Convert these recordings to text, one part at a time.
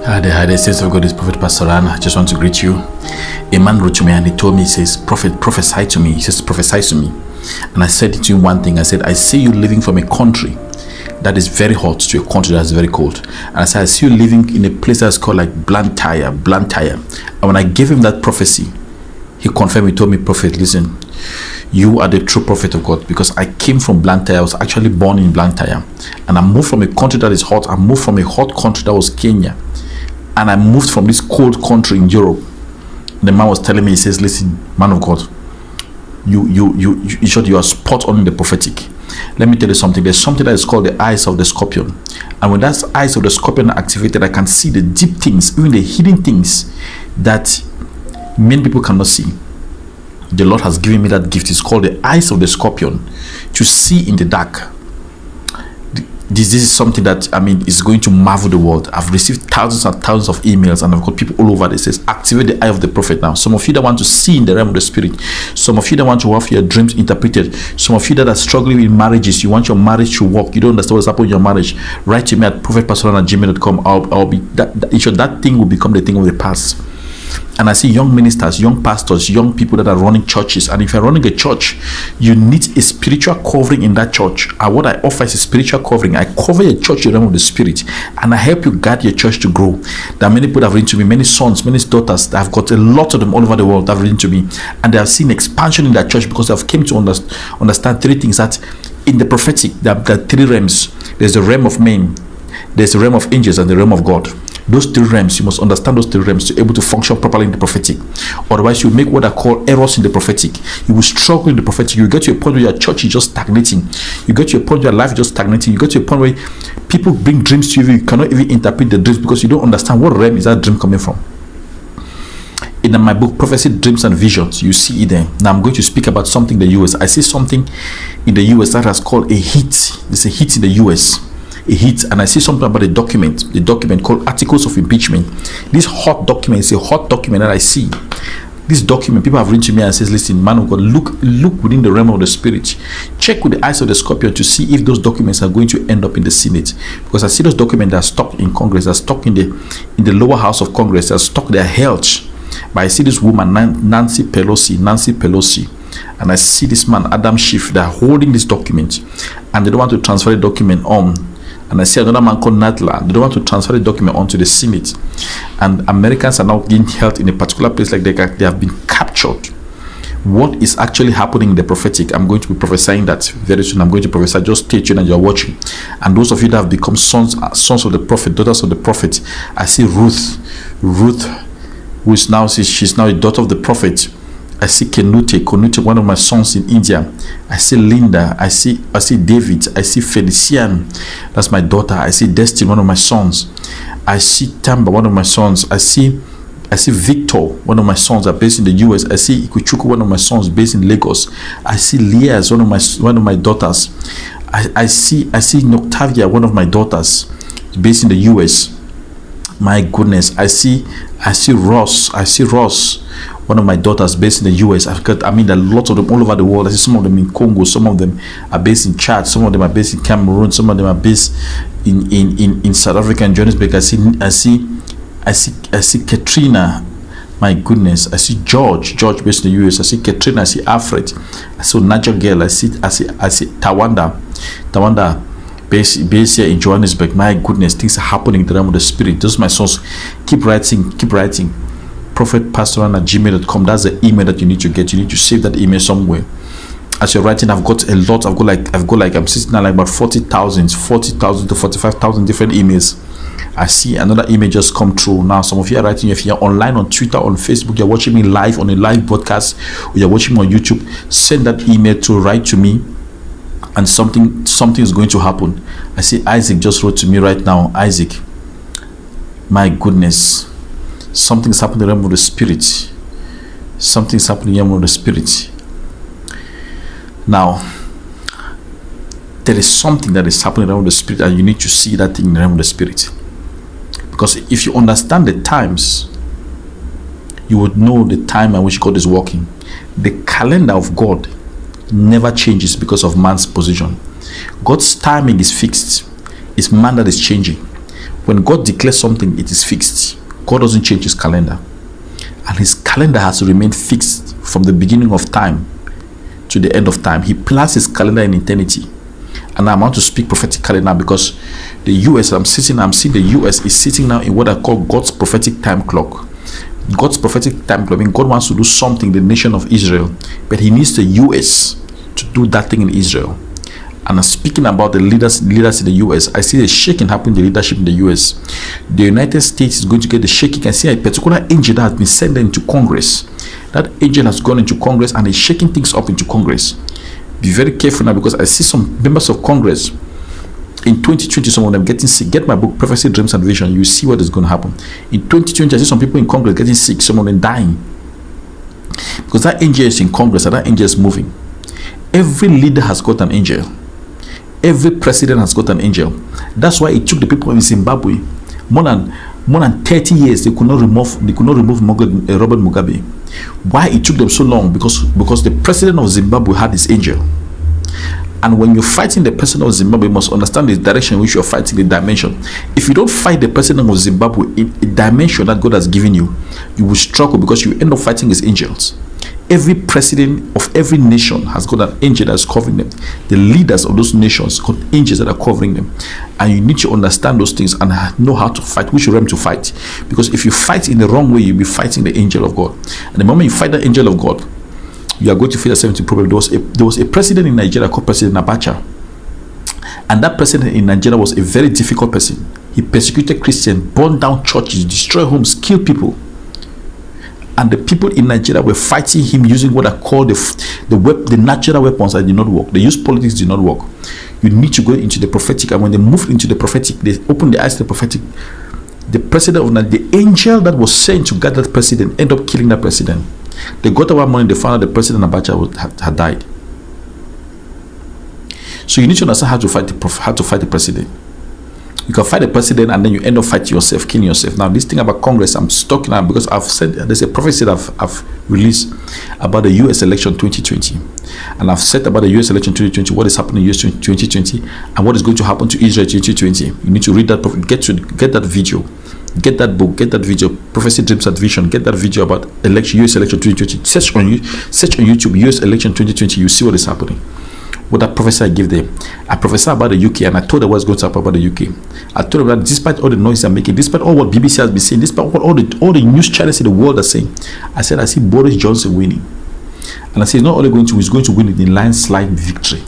Hi, the saints of God, is Prophet Pastor Ran. I just want to greet you. A man wrote to me and he told me, he says, Prophet, prophesy to me. He says, prophesy to me. And I said to him one thing. I said, I see you living from a country that is very hot to a country that's very cold. And I said, I see you living in a place that's called like Blantyre. And when I gave him that prophecy, he confirmed, he told me, Prophet, listen, you are the true prophet of God, because I came from Blantyre. I was actually born in Blantyre, and I moved from a country that is hot. I moved from a hot country that was Kenya, and I moved from this cold country in Europe. The man was telling me, he says, listen, man of God, you are spot on in the prophetic. Let me tell you something. There's something that is called the eyes of the scorpion, and when that eyes of the scorpion are activated, I can see the deep things, even the hidden things that many people cannot see. The Lord has given me that gift. It's called the eyes of the scorpion, to see in the dark. This is something that, I mean, is going to marvel the world. I've received thousands and thousands of emails, and I've got people all over that says, activate the eye of the prophet now. Some of you that want to see in the realm of the spirit. Some of you that want to have your dreams interpreted. Some of you that are struggling with marriages. You want your marriage to work. You don't understand what's happening in your marriage. Write to me at prophetpastor@gmail.com. I'll be that thing will become the thing of the past. And I see young ministers, young pastors, young people that are running churches. And if you're running a church, you need a spiritual covering in that church. And what I offer is a spiritual covering. I cover your church in the realm of the spirit, and I help you guide your church to grow. There are many people that have written to me, many sons, many daughters. I've got a lot of them all over the world that have written to me, and they have seen expansion in their church because they have came to understand three things. That in the prophetic, there are three realms. There's the realm of men, there's the realm of angels, and the realm of God. Those three realms, you must understand those three realms to be able to function properly in the prophetic. Otherwise, you make what I call errors in the prophetic. You will struggle in the prophetic. You get to a point where your church is just stagnating. You get to a point where your life is just stagnating. You get to a point where people bring dreams to you. You cannot even interpret the dreams because you don't understand what realm is that dream coming from. In my book, Prophecy, Dreams and Visions, you see it there. Now I'm going to speak about something in the US. I see something in the US that has called a hit. There's a hit in the US. A hit, and I see something about the document called Articles of Impeachment. This hot document is a hot document that I see. This document, people have written to me and says, listen, man of God, look within the realm of the spirit. Check with the eyes of the scorpion to see if those documents are going to end up in the Senate. Because I see those documents that are stuck in Congress, that are stuck in the lower house of Congress, that are stuck there held. But I see this woman, Nancy Pelosi. And I see this man, Adam Schiff, they're holding this document, and they don't want to transfer the document on. And I see another man called Nadler. They don't want to transfer the document onto the Senate. And Americans are now being held in a particular place like they have been captured. What is actually happening in the prophetic? I'm going to be prophesying that very soon. I'm going to prophesy. Just stay tuned and you're watching. And those of you that have become sons of the prophet, daughters of the prophet, I see Ruth, who is now, she's now a daughter of the prophet. I see Konute, one of my sons in India. I see Linda. I see David. I see Felician, that's my daughter. I see Destiny, one of my sons. I see Tamba, one of my sons. I see Victor, one of my sons, are based in the US. I see Ikuchuku, one of my sons, based in Lagos. I see Liaz, one of my daughters. I see Noctavia, one of my daughters, based in the US. My goodness, I see Ross, one of my daughters, based in the US. There are lots of them all over the world. I see some of them in Congo, some of them are based in Chad, some of them are based in Cameroon, some of them are based in South Africa and Johannesburg. I see Katrina. My goodness, I see George based in the US. I see Katrina. I see Alfred. I see Naja Girl. I see Tawanda. Based here in Johannesburg. My goodness, things are happening in the realm of the spirit. Those are my sons. Keep writing. prophetpastor@gmail.com. That's the email that you need to get. You need to save that email somewhere. As you're writing, I've got a lot. I'm sitting now like about 40,000 to 45,000 different emails. I see another email just come through now. Some of you are writing. If you're online on Twitter, on Facebook, you're watching me live on a live broadcast, or you're watching me on YouTube, send that email to write to me, and something is going to happen. I see Isaac just wrote to me right now. Isaac, my goodness, something's happening in the realm of the spirit. Something's happening in the realm of the spirit. Now, there is something that is happening in the realm of the spirit, and you need to see that thing in the realm of the spirit. Because if you understand the times, you would know the time at which God is working. The calendar of God never changes because of man's position. God's timing is fixed. It's man that is changing. When God declares something, it is fixed. God doesn't change his calendar. And his calendar has to remain fixed from the beginning of time to the end of time. He plans his calendar in eternity. And I want to speak prophetically now, because the US, I'm seeing the US is sitting now in what I call God's prophetic time clock. God's prophetic time clock. I mean, God wants to do something in the nation of Israel, but he needs the US to do that thing in Israel. And I'm speaking about the leaders in the US. I see a shaking happening in the leadership in the US. The United States is going to get the shaking. I see a particular angel that has been sent into Congress. That angel has gone into Congress and is shaking things up into Congress. Be very careful now, because I see some members of Congress in 2020, some of them getting sick. Get my book, Prophecy, Dreams and Vision. You see what is going to happen. In 2020, I see some people in Congress getting sick, some of them dying. Because that angel is in Congress and that angel is moving. Every leader has got an angel. Every president has got an angel. That's why it took the people in Zimbabwe more than 30 years. They could not remove Robert Mugabe. Why it took them so long? Because the president of Zimbabwe had his angel. And when you're fighting the president of Zimbabwe, you must understand the direction in which you're fighting, the dimension. If you don't fight the president of Zimbabwe in a dimension that God has given you, you will struggle, because you end up fighting his angels. Every president of every nation has got an angel that's covering them. The leaders of those nations got angels that are covering them. And you need to understand those things and know how to fight, which realm to fight. Because if you fight in the wrong way, you'll be fighting the angel of God. And the moment you fight the angel of God, you are going to face a 70 problem. There was a president in Nigeria called President Abacha. And that president in Nigeria was a very difficult person. He persecuted Christians, burned down churches, destroyed homes, killed people. And the people in Nigeria were fighting him using what I call the natural weapons that did not work. They used politics, did not work. You need to go into the prophetic. And when they moved into the prophetic, they opened the eyes to the prophetic. The president of Nigeria, the angel that was sent to guard that president, ended up killing that president. They got over money, they found out the president Abacha had died. So you need to understand how to fight the president. You can fight the president and then you end up fighting yourself, killing yourself. Now, this thing about Congress, I'm stuck now because I've said there's a prophecy that I've released about the US election 2020. And I've said about the US election 2020, what is happening in US 2020 and what is going to happen to Israel 2020. You need to read that, get that video, get that book, get that video, Prophecy, Dreams and Vision, get that video about US election 2020. Search on YouTube, US election 2020, you see what is happening. What that prophecy I give them. I prophesied about the UK and I told them what's going to happen about the UK. I told them that despite all the noise I'm making, despite all what BBC has been saying, despite what all the news channels in the world are saying, I said I see Boris Johnson winning. And I said he's not only going to, he's going to win it in landslide victory.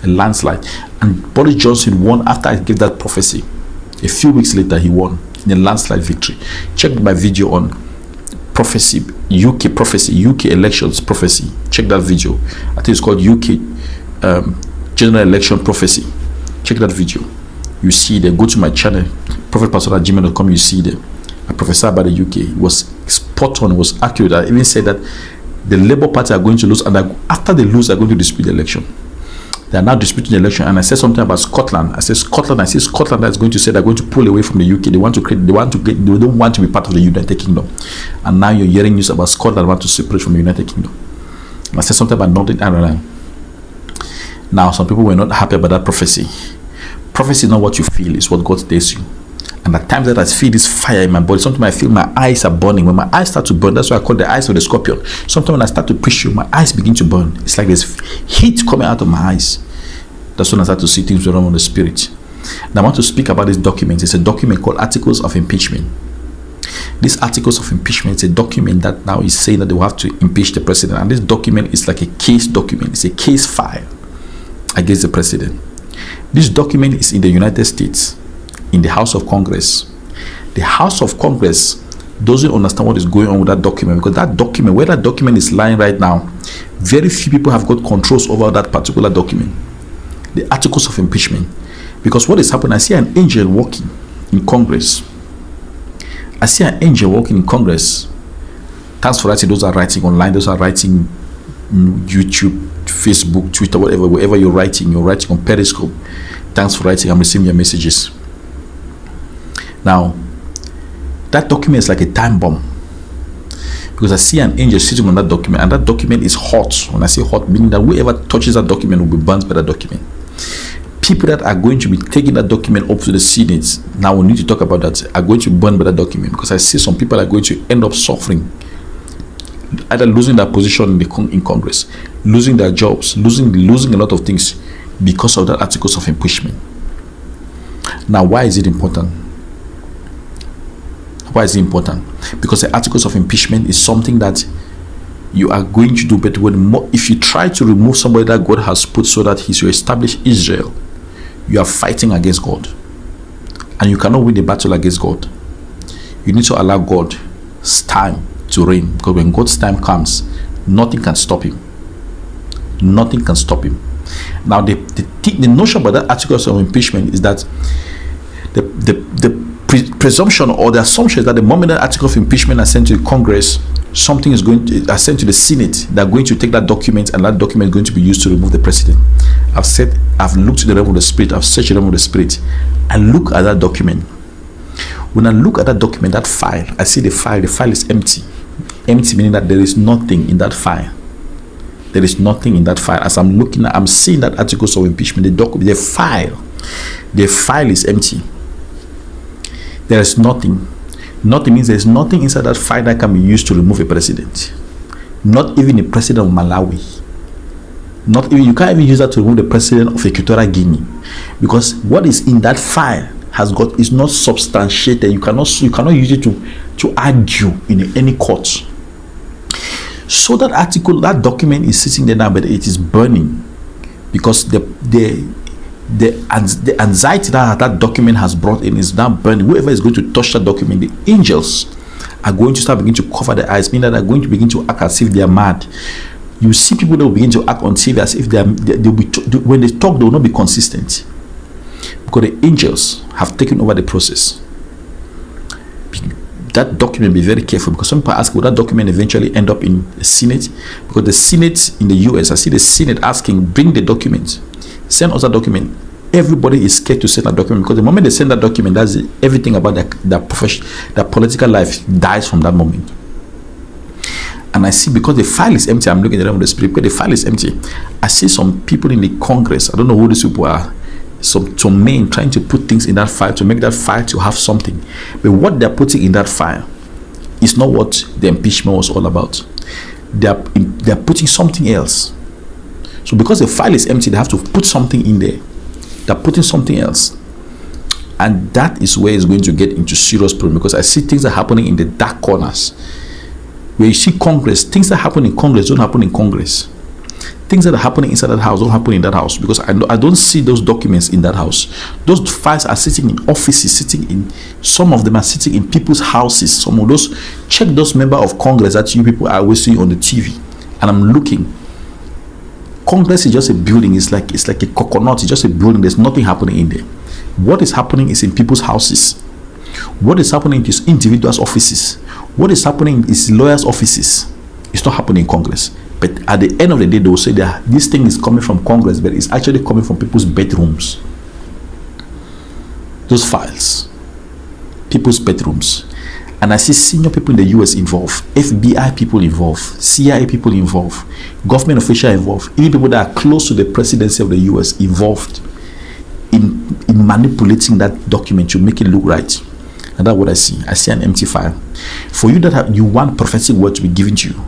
A landslide. And Boris Johnson won after I gave that prophecy. A few weeks later he won in a landslide victory. Check my video on prophecy, UK elections prophecy. Check that video. I think it's called UK general election prophecy. Check that video. You see there. Go to my channel, prophetpastor@gmail.com. You see there. I prophesied about the UK. It was spot on. It was accurate. I even said that the Labour Party are going to lose, and after they lose, they're going to dispute the election. They are now disputing the election, and I said something about Scotland. I said Scotland that's going to say they're going to pull away from the UK. They don't want to be part of the United Kingdom. And now you're hearing news about Scotland want to separate from the United Kingdom. And I said something about Northern Ireland. Now some people were not happy about that prophecy. Prophecy is not what you feel, it's what God tells you. And at times that I feel this fire in my body, sometimes I feel my eyes are burning. When my eyes start to burn, that's why I call the eyes of the scorpion. Sometimes when I start to preach you, my eyes begin to burn. It's like there's heat coming out of my eyes. That's when I start to see things wrong in the spirit. Now I want to speak about this document. It's a document called Articles of Impeachment. This Articles of Impeachment is a document that now is saying that they will have to impeach the president. And this document is like a case document. It's a case file against the president. This document is in the United States, in the House of Congress. The House of Congress doesn't understand what is going on with that document, because that document, where that document is lying right now, very few people have got controls over that particular document. The Articles of Impeachment. Because what is happening, I see an angel walking in Congress. I see an angel walking in Congress. Thanks for writing. Those are writing online. Those are writing YouTube, Facebook, Twitter, wherever you're writing on Periscope. Thanks for writing. I'm receiving your messages. Now, that document is like a time bomb. Because I see an angel sitting on that document, and that document is hot. When I say hot, meaning that whoever touches that document will be burnt by that document. people that are going to be taking that document up to the Senate, now we need to talk about that, are going to be burned by that document, because I see some people are going to end up suffering, either losing their position in Congress, losing their jobs, losing a lot of things because of that articles of impeachment. Now, why is it important? Why is it important? Because the articles of impeachment is something that you are going to do better if you try to remove somebody that God has put so that He should establish Israel. You are fighting against God, and you cannot win the battle against God. You need to allow God's time to reign, because when God's time comes, nothing can stop Him. Nothing can stop Him. Now, the notion about that articles of impeachment is that the presumption or the assumption is that the moment that article of impeachment is sent to the Congress, something is going to sent to the Senate. They're going to take that document, and that document is going to be used to remove the president. I've looked to the realm of the Spirit, I've searched the realm of the Spirit, and look at that document. When I look at that document, that file, I see the file is empty. Empty meaning that there is nothing in that file. There is nothing in that file. As I'm looking at, I'm seeing that articles of impeachment, the file is empty. There is nothing. Nothing means there's nothing inside that file that can be used to remove a president. Not even the president of Malawi. Not even, you can't even use that to remove the president of Equatorial Guinea, because what is in that file is not substantiated. You cannot use it to argue in any court. So that article, that document is sitting there now, but it is burning, because the anxiety that document has brought in is now burning. Whoever is going to touch that document, the angels are going to begin to cover their eyes, meaning that they're going to begin to act as if they are mad. You see people that will begin to act on TV as if when they talk, they will not be consistent, because the angels have taken over the process. That document, be very careful, because some people ask, will that document eventually end up in the Senate? Because the Senate in the US, I see the Senate asking, bring the document, send us that document. Everybody is scared to send that document, because the moment they send that document, that's it. Everything about their profession, their political life dies from that moment. And I see, because the file is empty, I'm looking at the realm of the Spirit, because the file is empty, I see some people in the Congress, I don't know who these people are, some men trying to put things in that file to make that file to have something. But what they're putting in that file is not what the impeachment was all about. They're putting something else. So because the file is empty, they have to put something in there. They're putting something else. And that is where it's going to get into serious problem, because I see things are happening in the dark corners. Where you see Congress, things that happen in Congress don't happen in Congress. Things that are happening inside that house don't happen in that house, because I don't see those documents in that house. Those files are sitting in offices, some of them are sitting in people's houses. Some of those, check those members of Congress that you people are always seeing on the TV. And I'm looking. Congress is just a building. It's like a coconut. It's just a building. There's nothing happening in there. What is happening is in people's houses. What is happening is individuals' offices. What is happening is lawyers' offices. It's not happening in Congress. But at the end of the day, they will say that this thing is coming from Congress, but it's actually coming from people's bedrooms. Those files, people's bedrooms. And I see senior people in the US involved, FBI people involved, CIA people involved, government officials involved, even people that are close to the presidency of the US involved in manipulating that document to make it look right. And that's what I see. I see an empty file. For you that you want prophetic word to be given to you,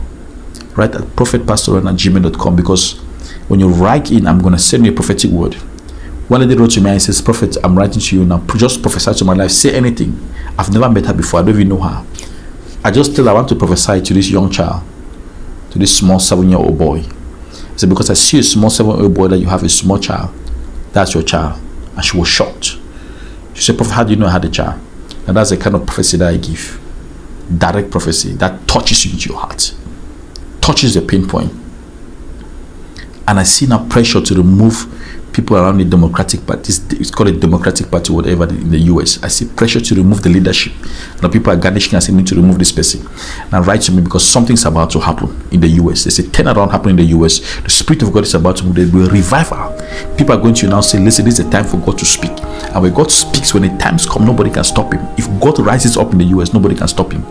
write at prophetpastorron@gmail.com, because when you write in, I'm going to send you a prophetic word. One lady wrote to me and says, Prophet, I'm writing to you now. Just prophesy to my life. Say anything. I've never met her before. I don't even know her. I just tell her I want to prophesy to this young child, to this small 7-year-old boy. I said, because I see a small 7-year-old boy that you have a small child. That's your child. And she was shocked. She said, Prophet, how do you know I had a child? And that's the kind of prophecy that I give. Direct prophecy that touches you into your heart. Touches the pain point. And I see now pressure to remove people around the Democratic Party. It's called a Democratic Party, whatever, in the US. I see pressure to remove the leadership. Now people are garnishing and saying, need to remove this person. Now write to me, because something's about to happen in the US. There's a turnaround happening in the US. The Spirit of God is about to move. There will be a revival. People are going to now say, listen, this is the time for God to speak. And when God speaks, when the times come, nobody can stop him. If God rises up in the US, nobody can stop him.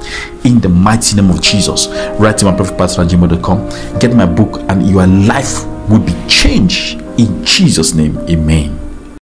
In the mighty name of Jesus. Write to my prophetpastor@gmail.com. Get my book, and your life will be changed. In Jesus' name, amen.